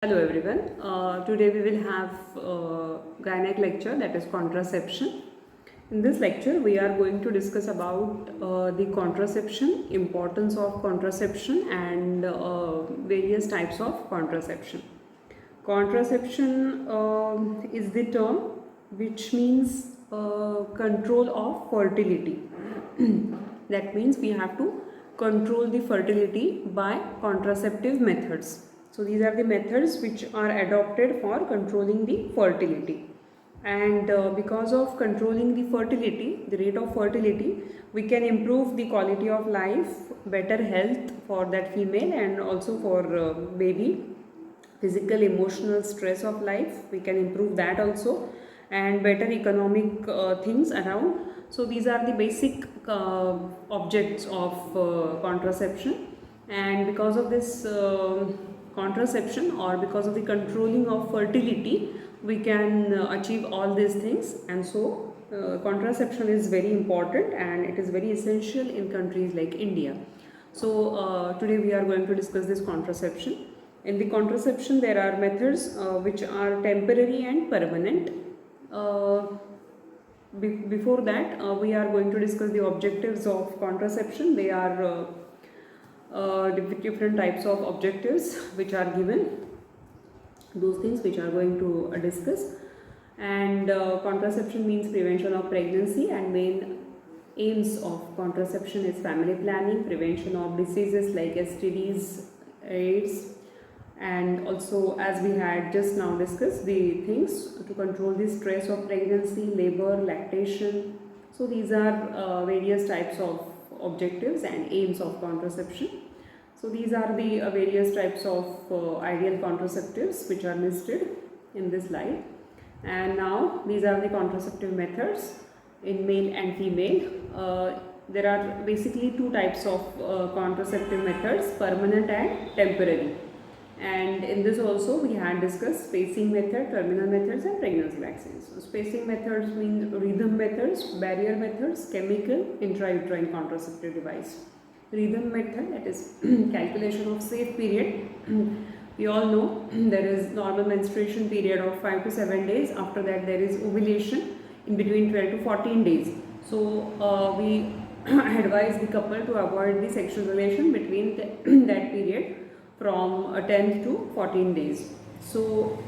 Hello everyone. Today we will have gynec lecture, that is contraception. In this lecture we are going to discuss about the contraception, importance of contraception and various types of contraception. Contraception is the term which means control of fertility. That means we have to control the fertility by contraceptive methods. So these are the methods which are adopted for controlling the fertility. And because of controlling the fertility, the rate of fertility, we can improve the quality of life, better health for that female and also for baby, physical, emotional stress of life, we can improve that also, and better economic things around. So these are the basic objects of contraception, and because of this contraception or because of the controlling of fertility, we can achieve all these things. And so contraception is very important and it is very essential in countries like India. So today we are going to discuss this contraception. In the contraception there are methods which are temporary and permanent. Before that we are going to discuss the objectives of contraception. They are different types of objectives which are given, those things which are going to discuss. And contraception means prevention of pregnancy, and main aims of contraception is family planning, prevention of diseases like STDs, AIDS, and also, as we had just now discussed, the things to control the stress of pregnancy, labor, lactation. So these are various types of objectives and aims of contraception. So these are the various types of ideal contraceptives which are listed in this slide. And now these are the contraceptive methods in male and female. There are basically two types of contraceptive methods, permanent and temporary. And in this also we had discussed spacing method, terminal methods and pregnancy vaccines. So spacing methods mean rhythm methods, barrier methods, chemical, intrauterine contraceptive device. Rhythm method, that is calculation of safe period. We all know there is normal menstruation period of 5 to 7 days. After that there is ovulation in between 12 to 14 days. So we advise the couple to avoid the sexual relation between that period from 10 to 14 days. So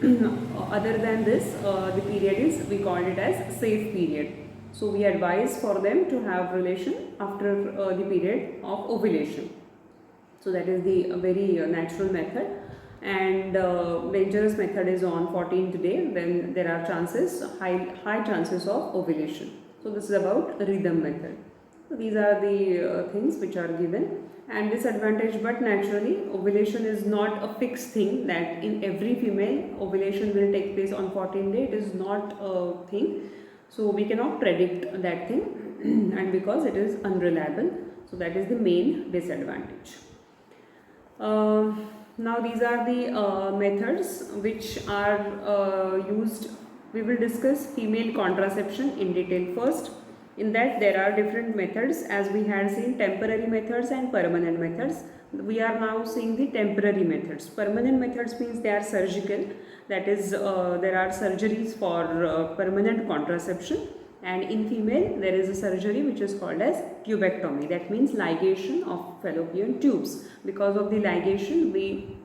other than this, the period is, we called it as safe period. So we advise for them to have relation after the period of ovulation. So that is the very natural method. And dangerous method is on 14th day, when there are chances, high chances of ovulation. So this is about rhythm method. So these are the things which are given. And disadvantage, but naturally ovulation is not a fixed thing that in every female ovulation will take place on 14th day. It is not a thing. So we cannot predict that thing and because it is unreliable. So that is the main disadvantage. Now these are the methods which are used. We will discuss female contraception in detail first. In that there are different methods, as we had seen temporary methods and permanent methods. We are now seeing the temporary methods. Permanent methods means they are surgical, that is there are surgeries for permanent contraception, and in female there is a surgery which is called as tubectomy, that means ligation of fallopian tubes. Because of the ligation we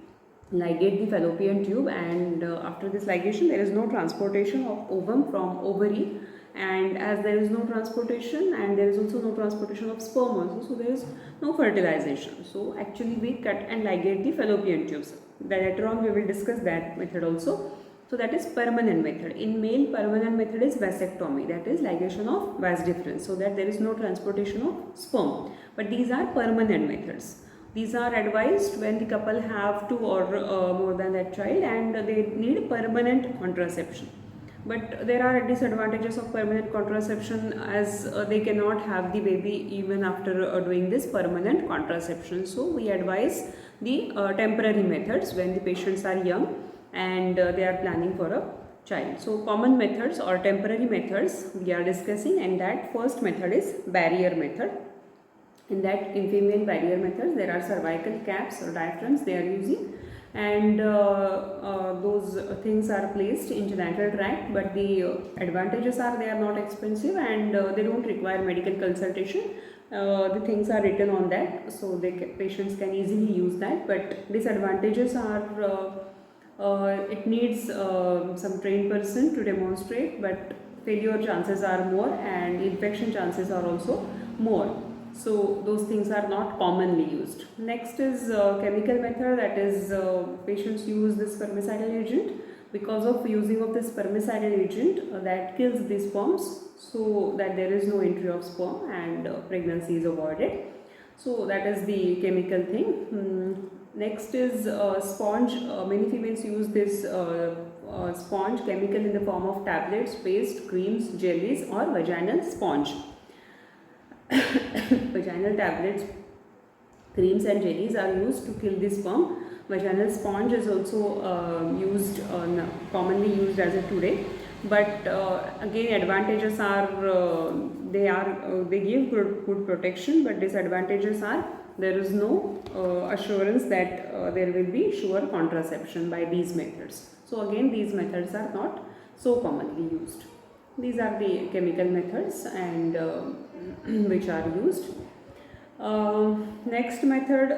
ligate the fallopian tube, and after this ligation there is no transportation of ovum from ovary, and as there is no transportation and there is also no transportation of sperm also, so there is no fertilization. So actually we cut and ligate the fallopian tubes. Later on we will discuss that method also. So that is permanent method. In male, permanent method is vasectomy, that is ligation of vas deferens, so that there is no transportation of sperm. But these are permanent methods. These are advised when the couple have two or more than that child and they need permanent contraception. But there are disadvantages of permanent contraception, as they cannot have the baby even after doing this permanent contraception. So we advise the temporary methods when the patients are young and they are planning for a child. So common methods or temporary methods we are discussing, and that first method is barrier method. In that, in female barrier methods there are cervical caps or diaphragms they are using, and those things are placed in genital tract, but the advantages are they are not expensive, and they don't require medical consultation. The things are written on that, so patients can easily use that, but disadvantages are it needs some trained person to demonstrate, but failure chances are more and infection chances are also more. So those things are not commonly used. Next is chemical method, that is patients use this spermicidal agent. Because of using of this spermicidal agent that kills the sperms, so that there is no entry of sperm and pregnancy is avoided. So that is the chemical thing. Next is sponge. Many females use this sponge chemical in the form of tablets, paste, creams, jellies or vaginal sponge. Vaginal tablets, creams and jellies are used to kill the sperm. Vaginal sponge is also commonly used as of today, but again advantages are they give good protection, but disadvantages are there is no assurance that there will be sure contraception by these methods. So again these methods are not so commonly used. These are the chemical methods and which are used. Next method,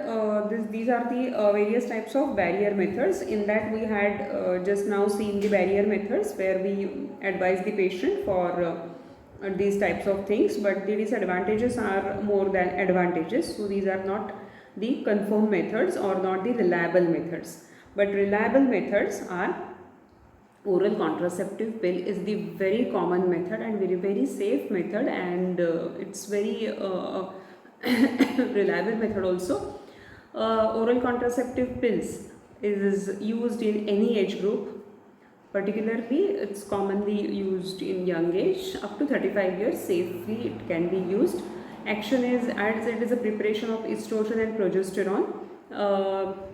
these are the various types of barrier methods. In that we had just now seen the barrier methods where we advise the patient for these types of things, but the disadvantages are more than advantages. So these are not the confirmed methods or not the reliable methods, but reliable methods are oral contraceptive pill is the very common method and very safe method, and it's very reliable method also. Oral contraceptive pills is used in any age group. Particularly, it's commonly used in young age, up to 35 years safely it can be used. Action is, as it is a preparation of estrogen and progesterone.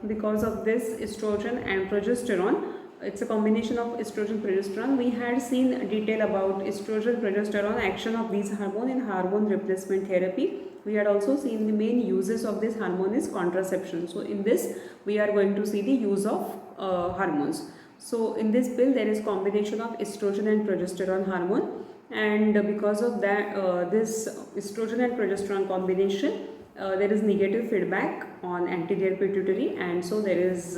Because of this estrogen and progesterone, it's a combination of estrogen progesterone. We had seen detail about estrogen progesterone action of these hormone in hormone replacement therapy. We had also seen the main uses of this hormone is contraception. So in this we are going to see the use of hormones. So in this pill there is combination of estrogen and progesterone hormone, and because of that this estrogen and progesterone combination there is negative feedback on anterior pituitary, and so there is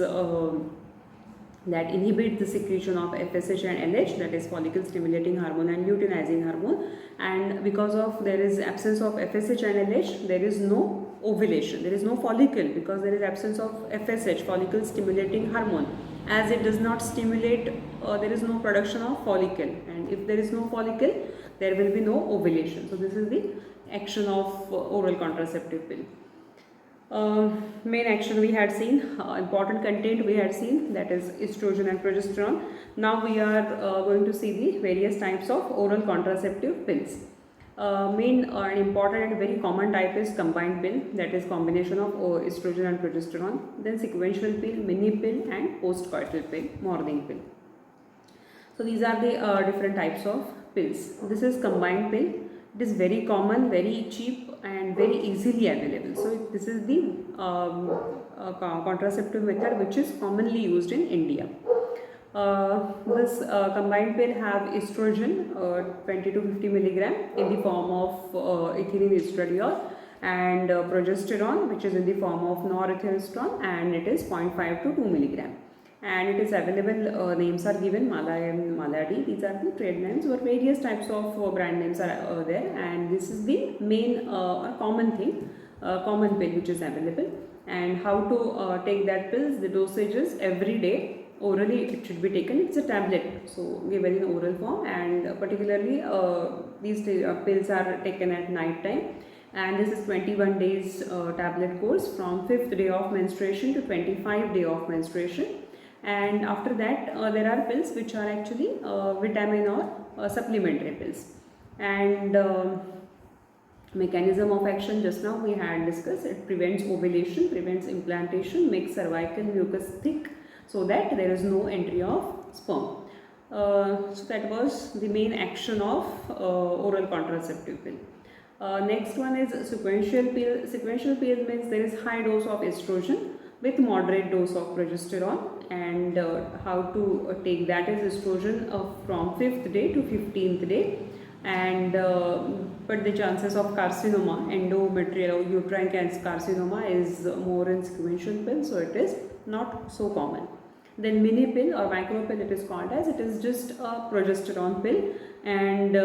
that inhibit the secretion of FSH and LH, that is follicle stimulating hormone and luteinizing hormone, and because of there is absence of FSH and LH, there is no ovulation, there is no follicle, because there is absence of FSH, follicle stimulating hormone. As it does not stimulate, there is no production of follicle, and if there is no follicle there will be no ovulation. So this is the action of oral contraceptive pill. Main action we had seen, important content we had seen, that is estrogen and progesterone. Now we are going to see the various types of oral contraceptive pills. Main and important and very common type is combined pill, that is combination of estrogen and progesterone. Then sequential pill, mini pill and postcoital pill, morning pill. So these are the different types of pills. This is combined pill. It is very common, very cheap and very easily available. So this is the contraceptive method which is commonly used in India. This combined pill have estrogen 20 to 50 milligram in the form of ethylene estradiol, and progesterone which is in the form of norethindrone, and it is 0.5 to 2 milligram. And it is available, names are given, Malaya and Maladi, these are the trade names, or various types of brand names are there, and this is the main common thing, common pill which is available. And how to take that pills, the dosages every day, orally it should be taken, it's a tablet, so given in oral form, and particularly these pills are taken at night time, and this is 21 days tablet course from 5th day of menstruation to 25th day of menstruation. And after that there are pills which are actually vitamin or supplementary pills. And mechanism of action just now we had discussed, it prevents ovulation, prevents implantation, makes cervical mucus thick so that there is no entry of sperm. So that was the main action of oral contraceptive pill. Next one is sequential pill. Sequential pill means there is high dose of estrogen. with moderate dose of progesterone. And how to take that is estrogen from 5th day to 15th day. And but the chances of carcinoma, endometrial or uterine cancer carcinoma, is more in sequential pill, so it is not so common. Then mini pill or micro pill, it is called as, it is just a progesterone pill. And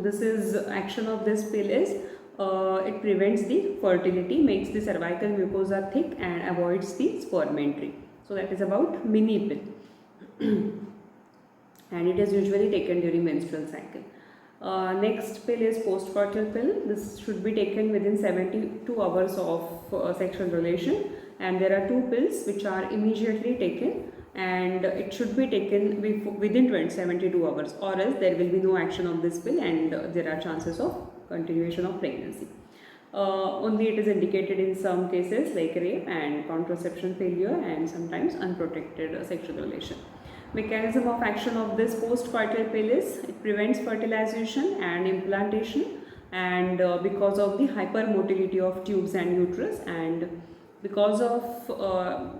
this is action of this pill is it prevents the fertility, makes the cervical mucosa thick and avoids the sperm entry. So that is about mini pill. And it is usually taken during menstrual cycle. Next pill is postcoital pill. This should be taken within 72 hours of sexual relation, and there are 2 pills which are immediately taken, and it should be taken within 72 hours, or else there will be no action of this pill and there are chances of continuation of pregnancy. Only it is indicated in some cases like rape and contraception failure and sometimes unprotected sexual relation. Mechanism of action of this postcoital pill is it prevents fertilization and implantation, and because of the hypermotility of tubes and uterus, and because of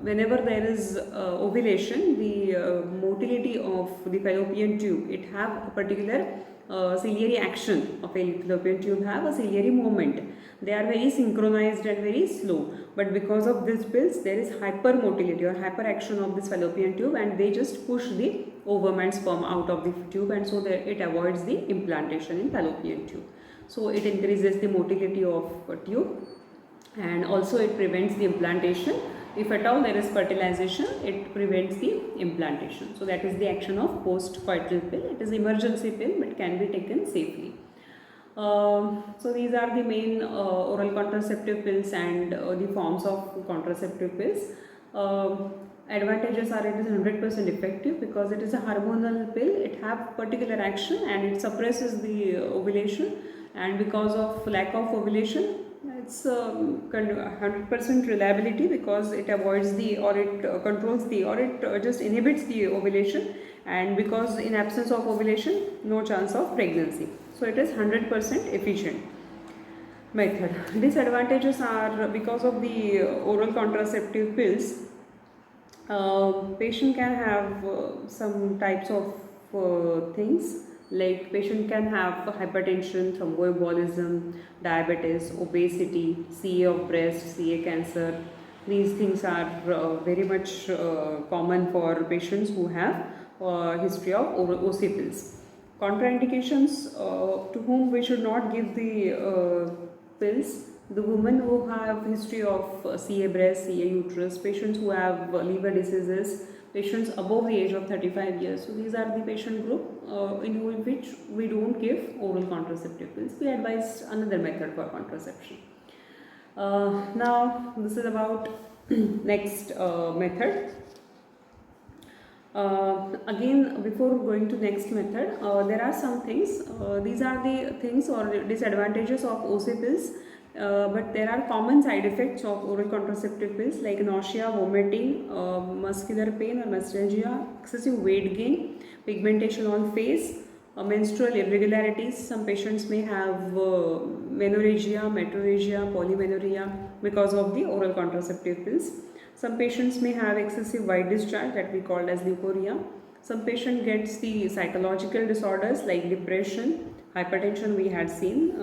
whenever there is ovulation, the motility of the fallopian tube, it have a particular ciliary action of fallopian tube, have a ciliary movement. They are very synchronized and very slow, but because of these pills there is hypermotility or hyperaction of this fallopian tube, and they just push the ovum and sperm out of the tube, and so that it avoids the implantation in fallopian tube. So it increases the motility of tube, and also it prevents the implantation. If at all there is fertilization, it prevents the implantation. So that is the action of postcoital pill. It is emergency pill but can be taken safely. So these are the main oral contraceptive pills and the forms of contraceptive pills. Advantages are it is 100% effective because it is a hormonal pill. It have particular action and it suppresses the ovulation, and because of lack of ovulation, it's 100% reliability because it avoids the, or it controls the, or it just inhibits the ovulation, and because in absence of ovulation, no chance of pregnancy. So it is 100% efficient method. Disadvantages are because of the oral contraceptive pills, patient can have some types of things, like patient can have hypertension, thromboembolism, diabetes, obesity, CA of breast, CA cancer. These things are very much common for patients who have history of OC pills. Contraindications to whom we should not give the pills: the women who have history of CA breast, CA uterus, patients who have liver diseases, patients above the age of 35 years. So these are the patient group in which we don't give oral contraceptive pills. We advise another method for contraception. Now this is about next method. Again, before going to next method, there are some things. These are the things or disadvantages of OC pills. But there are common side effects of oral contraceptive pills like nausea, vomiting, muscular pain or myalgia, excessive weight gain, pigmentation on face, menstrual irregularities. Some patients may have menorrhagia, metrorrhagia, polymenorrhea because of the oral contraceptive pills. Some patients may have excessive white discharge that we call as leukorrhea. Some patient gets the psychological disorders like depression, hypertension we had seen.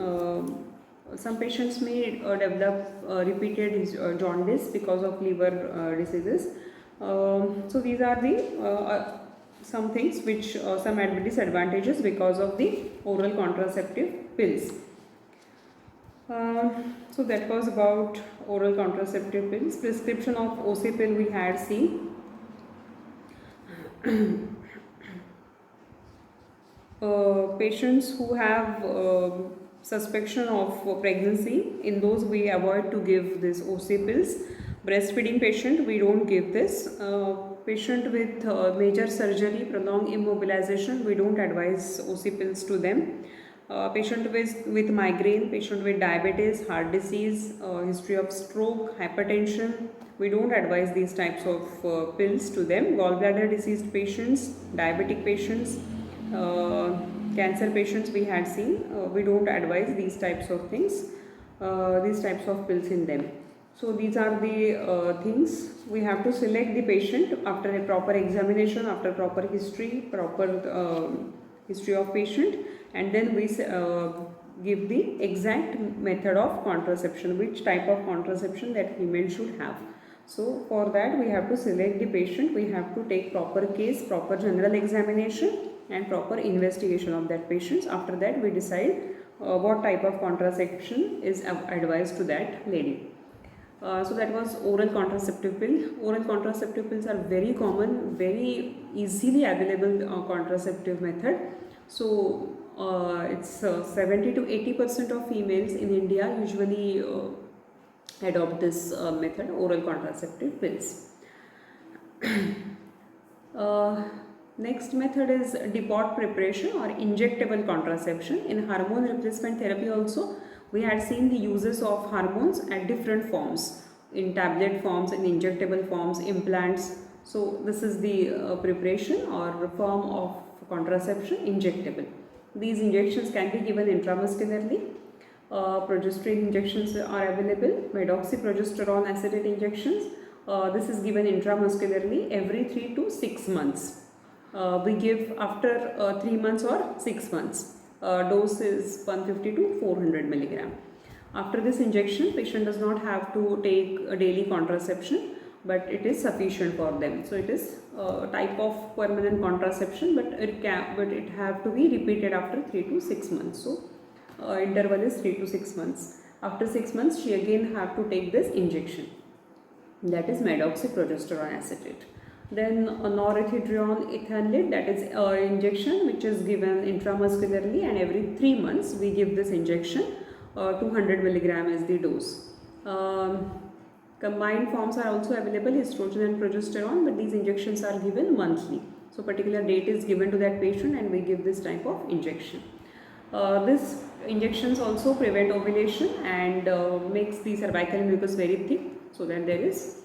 Some patients may develop repeated jaundice because of liver diseases. So these are the some things which some disadvantages because of the oral contraceptive pills. So that was about oral contraceptive pills. Prescription of OC pill we had seen. Patients who have suspicion of pregnancy, in those we avoid to give this OC pills. Breastfeeding patient, we don't give this. Patient with major surgery, prolonged immobilization, we don't advise OC pills to them. Patient with migraine, patient with diabetes, heart disease, history of stroke, hypertension, we don't advise these types of pills to them. Gallbladder diseased patients, diabetic patients, cancer patients we had seen, we don't advise these types of things, these types of pills in them. So these are the things. We have to select the patient after a proper examination, after proper history of patient, and then we give the exact method of contraception, which type of contraception that female should have. So for that we have to select the patient, we have to take proper case, proper general examination and proper investigation of that patient. After that we decide what type of contraception is advised to that lady. So that was oral contraceptive pill. Oral contraceptive pills are very common, very easily available contraceptive method. So it's 70 to 80% of females in India usually adopt this method, oral contraceptive pills. Next method is depot preparation or injectable contraception. In hormone replacement therapy also, we had seen the uses of hormones at different forms, in tablet forms, in injectable forms, implants. So this is the preparation or form of contraception, injectable. These injections can be given intramuscularly. Progesterone injections are available, medroxyprogesterone acetate injections. This is given intramuscularly every 3 to 6 months. We give after 3 months or 6 months. Dose is 150 to 400 milligram. After this injection, patient does not have to take a daily contraception, but it is sufficient for them. So it is a type of permanent contraception, but it have to be repeated after 3 to 6 months. So interval is 3 to 6 months. After 6 months, she again have to take this injection. That is medroxyprogesterone acetate. Then norethindrone ethanolate, that is injection which is given intramuscularly, and every 3 months we give this injection. 200 milligram is the dose. Combined forms are also available, estrogen and progesterone, but these injections are given monthly. So particular date is given to that patient and we give this type of injection. This injections also prevent ovulation and makes the cervical mucus very thick, so that there is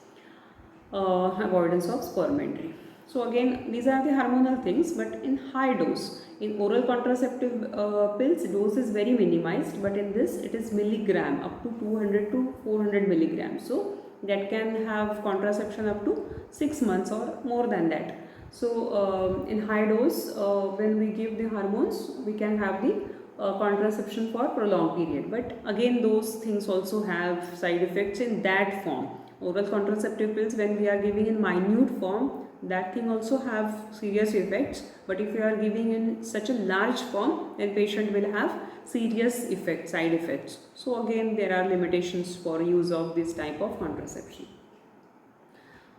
avoidance of sperm entry. So again, these are the hormonal things, but in high dose. In oral contraceptive pills, dose is very minimized, but in this it is milligram, up to 200 to 400 milligrams. So that can have contraception up to 6 months or more than that. So in high dose, when we give the hormones, we can have the contraception for prolonged period. But again, those things also have side effects in that form. Oral contraceptive pills, when we are giving in minute form, that thing also have serious effects. But if you are giving in such a large form, then patient will have serious effects, side effects. So again, there are limitations for use of this type of contraception.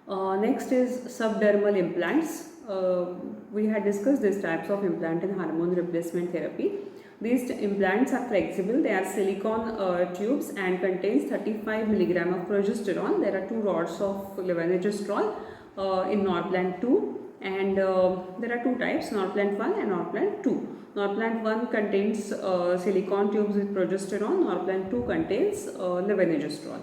Next is subdermal implants. We had discussed these types of implant in hormone replacement therapy. These implants are flexible. They are silicone tubes and contains 35 milligram of progesterone. There are 2 rods of levonorgestrel in Norplant 2, and there are 2 types, Norplant 1 and Norplant 2. Norplant 1 contains silicone tubes with progesterone. Norplant 2 contains levonorgestrel,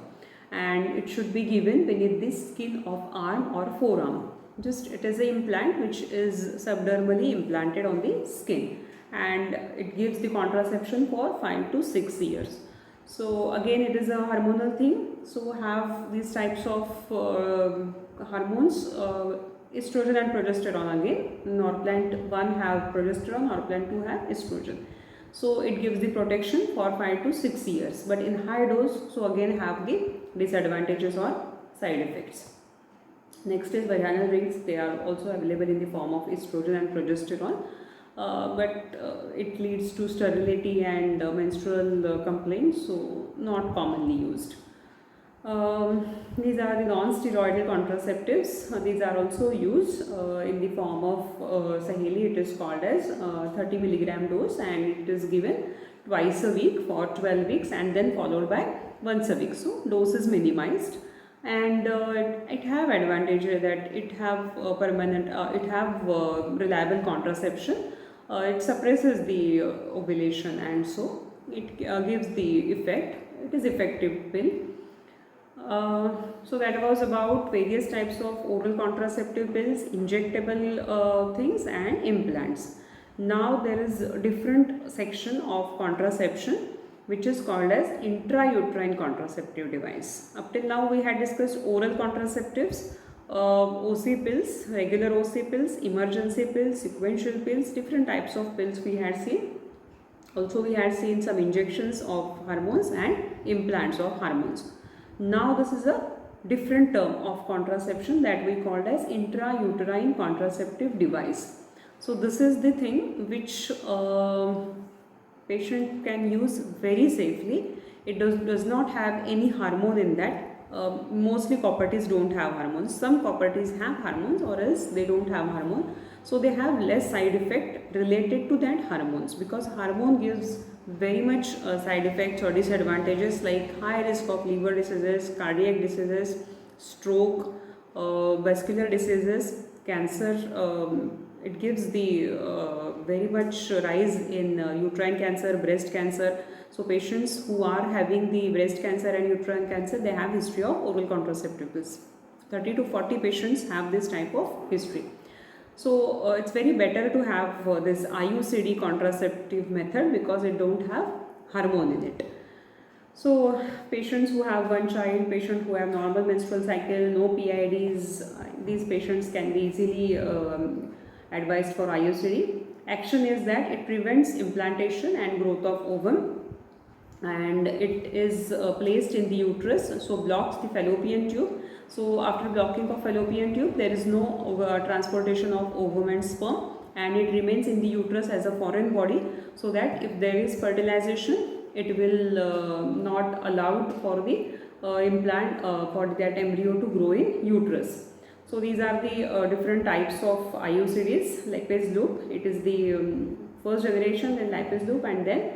and it should be given beneath the skin of arm or forearm. It is an implant which is subdermally implanted on the skin, and it gives the contraception for 5 to 6 years. So again, it is a hormonal thing. So have these types of hormones, estrogen and progesterone. Again, Norplant 1 have progesterone, Norplant 2 have estrogen. So it gives the protection for 5 to 6 years, but in high dose, so again have the disadvantages or side effects. Next is vaginal rings. They are also available in the form of estrogen and progesterone, but it leads to sterility and menstrual complaints, so not commonly used. These are the non-steroidal contraceptives. These are also used in the form of Saheli. It is called as 30 milligram dose, and it is given twice a week for 12 weeks and then followed by once a week. So dose is minimized, and it have advantage that it have permanent, it have reliable contraception. It suppresses the ovulation, and so it gives the effect. It is effective pill. So that was about various types of oral contraceptive pills, injectable things and implants. Now there is a different section of contraception which is called as intrauterine contraceptive device. Up till now we had discussed oral contraceptives, OC pills, regular OC pills, emergency pills, sequential pills, different types of pills we had seen. Also we had seen some injections of hormones and implants of hormones. Now this is a different term of contraception that we called as intrauterine contraceptive device. So this is the thing which patient can use very safely. It does not have any hormone in that. Mostly copperties don't have hormones. Some copperties have hormones, or else they don't have hormone. So they have less side effect related to that hormones, because hormone gives very much side effects or disadvantages like high risk of liver diseases, cardiac diseases, stroke, vascular diseases, cancer. It gives the very much rise in uterine cancer, breast cancer. So patients who are having the breast cancer and uterine cancer, they have history of oral contraceptive pills. 30 to 40 patients have this type of history. So it's very better to have this IUCD contraceptive method, because it don't have hormone in it. So patients who have one child, patients who have normal menstrual cycle, no PIDs, these patients can be easily advised for IUCD. Action is that it prevents implantation and growth of ovum, and it is placed in the uterus, so blocks the fallopian tube. So after blocking of fallopian tube, there is no transportation of ovum and sperm, and it remains in the uterus as a foreign body, so that if there is fertilization, it will not allow for the implant for that embryo to grow in uterus. So these are the different types of IUCDs. Lipase loop, it is the first generation, then Lipase loop, and then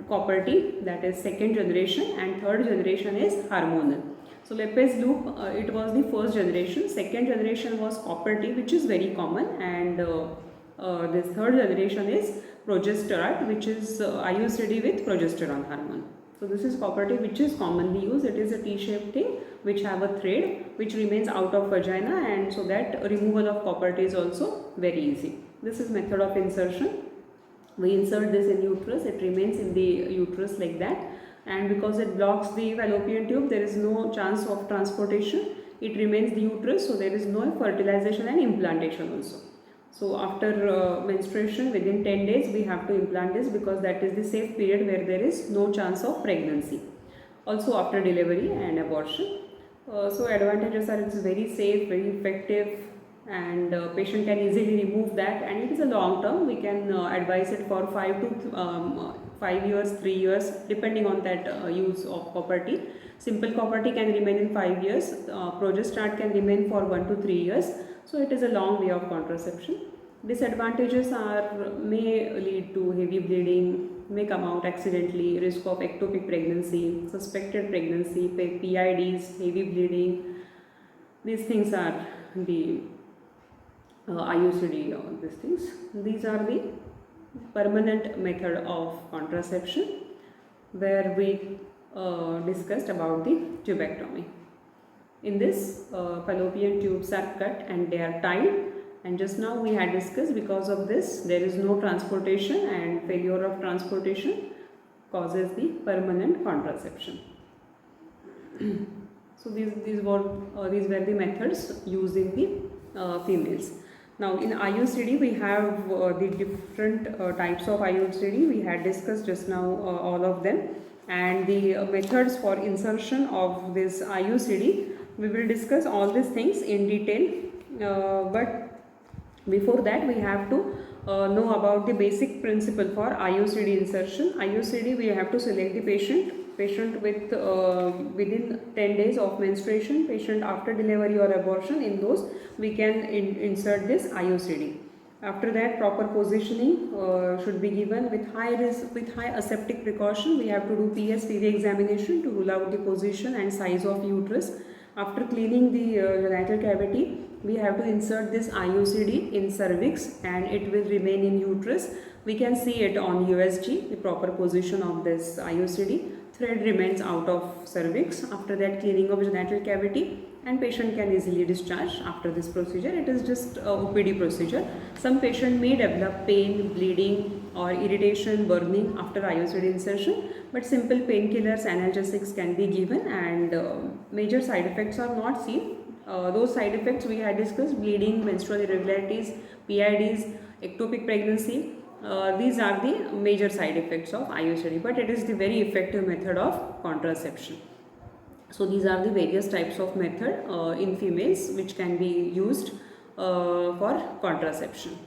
copper T, that is second generation, and third generation is hormonal. So Lipase loop, it was the first generation. Second generation was copper T, which is very common, and this third generation is progesterone, which is IUCD with progesterone hormone. So this is copper T, which is commonly used. It is a T-shaped thing which have a thread which remains out of vagina, and so that removal of copper T is also very easy. This is method of insertion. We insert this in uterus, it remains in the uterus like that, and because it blocks the fallopian tube, there is no chance of transportation. It remains the uterus, so there is no fertilization and implantation also. So after menstruation, within 10 days we have to implant this, because that is the safe period where there is no chance of pregnancy. Also after delivery and abortion. So advantages are, it's very safe, very effective, and patient can easily remove that, and it is a long term. We can advise it for 5 years, 3 years, depending on that use of copper T. Simple copper T can remain in 5 years, progesterone can remain for 1 to 3 years. So it is a long way of contraception. Disadvantages are, may lead to heavy bleeding, may come out accidentally, risk of ectopic pregnancy, suspected pregnancy, PIDs, heavy bleeding. These things are the IUCD, these things. These are the permanent method of contraception, where we discussed about the tubectomy. In this, fallopian tubes are cut and they are tied, and just now we had discussed, because of this there is no transportation, and failure of transportation causes the permanent contraception. So these were the methods used in the females. Now in IUCD we have the different types of IUCD. We had discussed just now all of them, and the methods for insertion of this IUCD. We will discuss all these things in detail, but before that we have to know about the basic principle for IUCD insertion. IUCD, we have to select the patient with within 10 days of menstruation, patient after delivery or abortion. In those we can insert this IUCD. After that, proper positioning should be given with high risk, with high aseptic precaution. We have to do PSPV examination to rule out the position and size of uterus. After cleaning the genital cavity, we have to insert this IUCD in cervix, and it will remain in uterus. We can see it on USG, the proper position of this IUCD. thread remains out of cervix. After that, cleaning of genital cavity, and patient can easily discharge after this procedure. It is just a OPD procedure. Some patient may develop pain, bleeding or irritation, burning after IUCD insertion, but simple painkillers, analgesics can be given, and major side effects are not seen. Those side effects we had discussed: bleeding, menstrual irregularities, PIDs, ectopic pregnancy. These are the major side effects of IUCD, but it is the very effective method of contraception. So these are the various types of method in females which can be used for contraception.